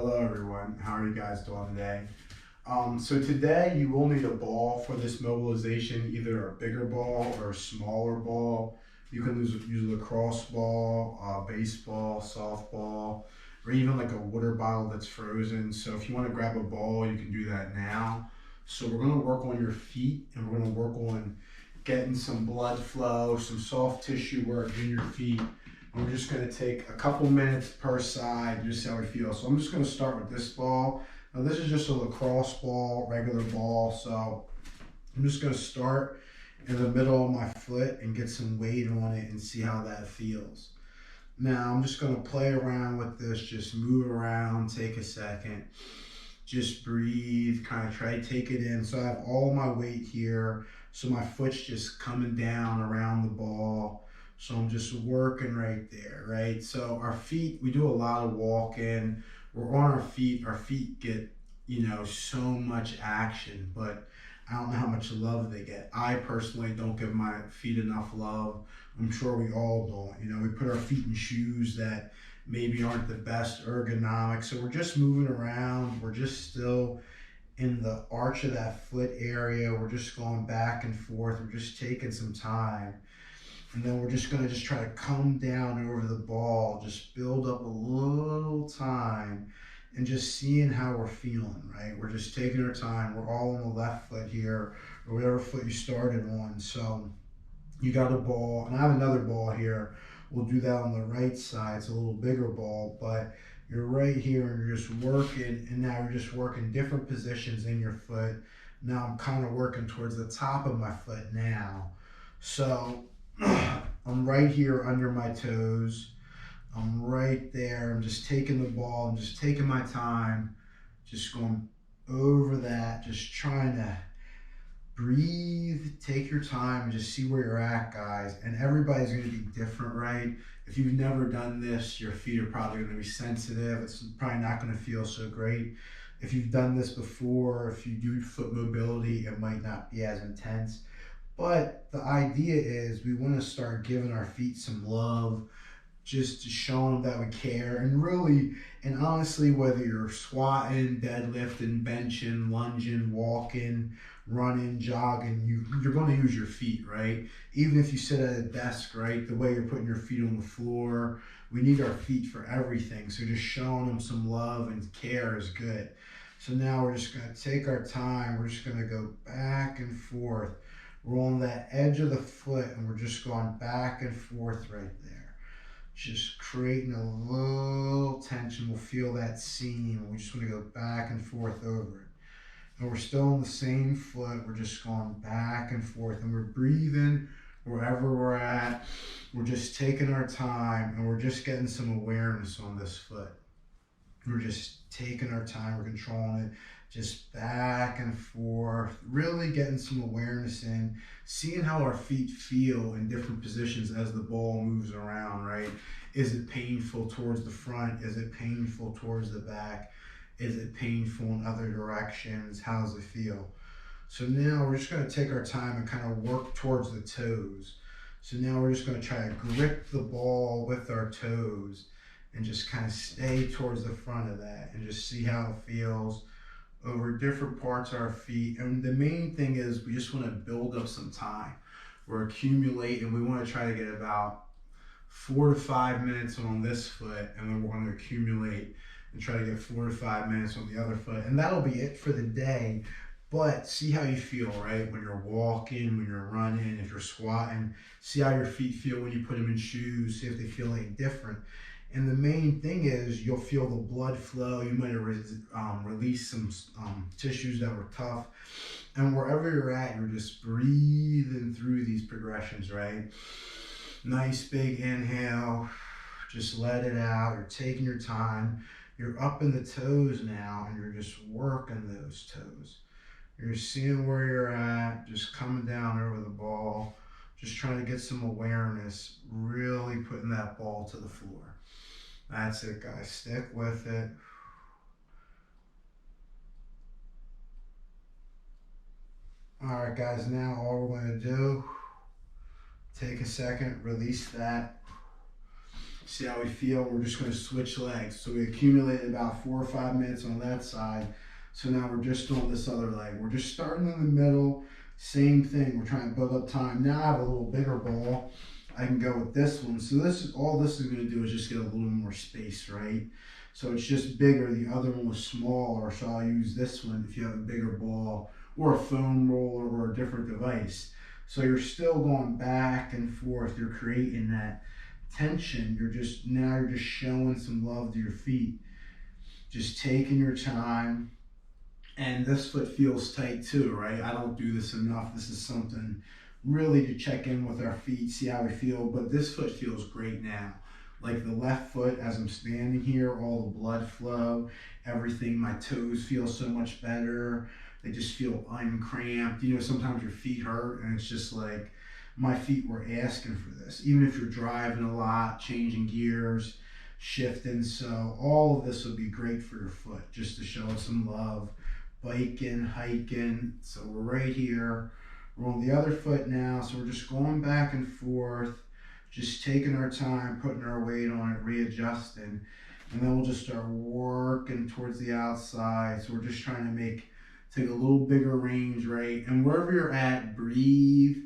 Hello everyone, how are you guys doing today? So today you will need a ball for this mobilization, either a bigger ball or a smaller ball. You can use a lacrosse ball, baseball, softball, or even like a water bottle that's frozen. So if you want to grab a ball, you can do that now. So we're going to work on your feet and we're going to work on getting some blood flow, some soft tissue work in your feet. And we're just going to take a couple minutes per side, just see how we feel. So I'm just going to start with this ball. Now this is just a lacrosse ball, regular ball. So I'm just going to start in the middle of my foot and get some weight on it and see how that feels. Now I'm just going to play around with this, just move around, take a second, just breathe, kind of try to take it in. So I have all my weight here. So my foot's just coming down around the ball. So I'm just working right there, right? So our feet, we do a lot of walking. We're on our feet get, so much action, but I don't know how much love they get. I personally don't give my feet enough love. I'm sure we all don't. We put our feet in shoes that maybe aren't the best ergonomic. So we're just moving around. We're just still in the arch of that foot area. We're just going back and forth. We're just taking some time. And then we're just going to try to come down over the ball, just build up a little time and just seeing how we're feeling, right? We're just taking our time. We're all on the left foot here or whatever foot you started on. So you got a ball, and I have another ball here. We'll do that on the right side. It's a little bigger ball, but you're right here and you're just working, and now you're just working different positions in your foot. Now I'm kind of working towards the top of my foot now. So I'm right here under my toes. I'm right there. I'm just taking the ball. I'm just taking my time, just going over that, just trying to breathe, take your time, and just see where you're at, guys. And everybody's going to be different, right? If you've never done this, your feet are probably going to be sensitive. It's probably not going to feel so great. If you've done this before, if you do foot mobility, it might not be as intense. But the idea is we want to start giving our feet some love, just to show them that we care. And really, and honestly, whether you're squatting, deadlifting, benching, lunging, walking, running, jogging, you're going to use your feet, right? Even if you sit at a desk, right? The way you're putting your feet on the floor, we need our feet for everything. So just showing them some love and care is good. So now we're just going to take our time. We're just going to go back and forth. We're on that edge of the foot and we're just going back and forth right there. Just creating a little tension. We'll feel that seam. We just want to go back and forth over it. And we're still on the same foot. We're just going back and forth and we're breathing wherever we're at. We're just taking our time and we're just getting some awareness on this foot. We're just taking our time. We're controlling it. Just back and forth, really getting some awareness in, seeing how our feet feel in different positions as the ball moves around, right? Is it painful towards the front? Is it painful towards the back? Is it painful in other directions? How does it feel? So now we're just going to take our time and kind of work towards the toes. So now we're just going to try to grip the ball with our toes and just kind of stay towards the front of that and just see how it feels over different parts of our feet. And the main thing is we just want to build up some time. We're accumulating. We want to try to get about 4 to 5 minutes on this foot, and then we're going to accumulate and try to get 4 to 5 minutes on the other foot. And that'll be it for the day. But see how you feel, right? When you're walking, when you're running, if you're squatting, see how your feet feel when you put them in shoes, see if they feel any different. And the main thing is you'll feel the blood flow. You might have released some tissues that were tough. And wherever you're at, you're just breathing through these progressions, right? Nice big inhale. Just let it out. You're taking your time. You're up in the toes now, and you're just working those toes. You're seeing where you're at, just coming down over the ball, just trying to get some awareness, really putting that ball to the floor. That's it, guys. Stick with it. All right, guys, now all we're going to do, take a second, release that. See how we feel? We're just going to switch legs. So we accumulated about 4 or 5 minutes on that side. So now we're just on this other leg. We're just starting in the middle. Same thing. We're trying to build up time. Now I have a little bigger ball. I can go with this one. So this is all this is going to do is just get a little more space, right? So it's just bigger. The other one was smaller. So I'll use this one if you have a bigger ball or a foam roller or a different device. So you're still going back and forth. You're creating that tension. You're just showing some love to your feet. Just taking your time. And this foot feels tight too, right? I don't do this enough. This is something really to check in with our feet, see how we feel. But this foot feels great now. Like the left foot, as I'm standing here, all the blood flow, everything, my toes feel so much better. They just feel uncramped. You know, sometimes your feet hurt and it's just like, my feet were asking for this. Even if you're driving a lot, changing gears, shifting. So all of this would be great for your foot, just to show it some love. Biking, hiking. So we're right here. We're on the other foot now. So we're just going back and forth, just taking our time, putting our weight on it, readjusting. And then we'll just start working towards the outside. So we're just trying to take a little bigger range, right? And wherever you're at, breathe.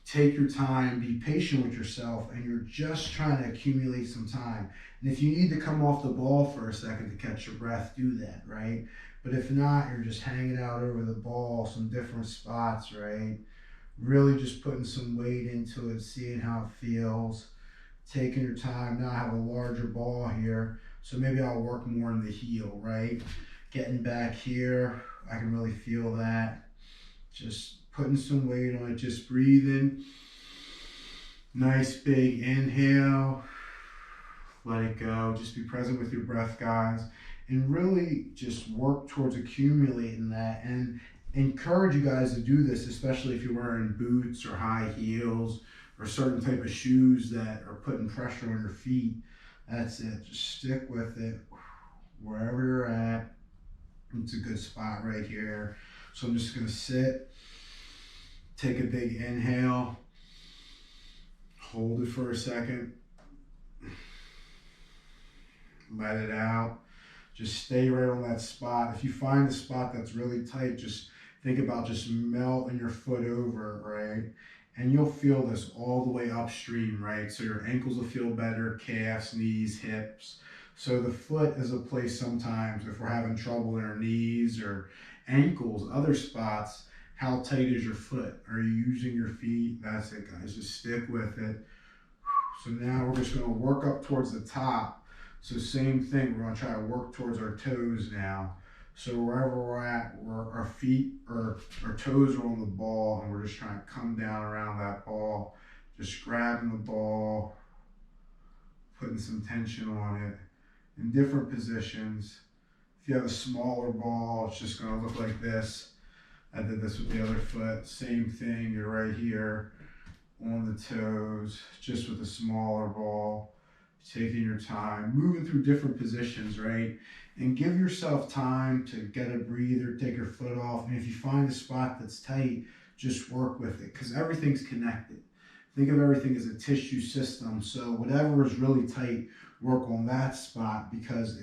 Take your time, be patient with yourself, and you're just trying to accumulate some time. And if you need to come off the ball for a second to catch your breath, do that, right? But if not, you're just hanging out over the ball, some different spots, right? Really just putting some weight into it, seeing how it feels, taking your time. Now I have a larger ball here, so maybe I'll work more in the heel, right? Getting back here, I can really feel that. Just putting some weight on it, just breathing. Nice big inhale. Let it go. Just be present with your breath, guys. And really just work towards accumulating that. And encourage you guys to do this, especially if you're wearing boots or high heels or certain type of shoes that are putting pressure on your feet. That's it. Just stick with it wherever you're at. It's a good spot right here. So I'm just going to sit. Take a big inhale, hold it for a second, let it out. Just stay right on that spot. If you find a spot that's really tight, just think about just melting your foot over, right? And you'll feel this all the way upstream, right? So your ankles will feel better, calves, knees, hips. So the foot is a place sometimes, if we're having trouble in our knees or ankles, other spots, how tight is your foot? Are you using your feet? That's it, guys. Just stick with it. So now we're just going to work up towards the top. So same thing. We're going to try to work towards our toes now. So wherever we're at, our feet or our toes are on the ball, and we're just trying to come down around that ball. Just grabbing the ball, putting some tension on it in different positions. If you have a smaller ball, it's just going to look like this. I did this with the other foot. Same thing, you're right here on the toes, just with a smaller ball, taking your time, moving through different positions, right? And give yourself time to get a breather, take your foot off. And if you find a spot that's tight, just work with it, because everything's connected. Think of everything as a tissue system. So whatever is really tight, work on that spot, because it's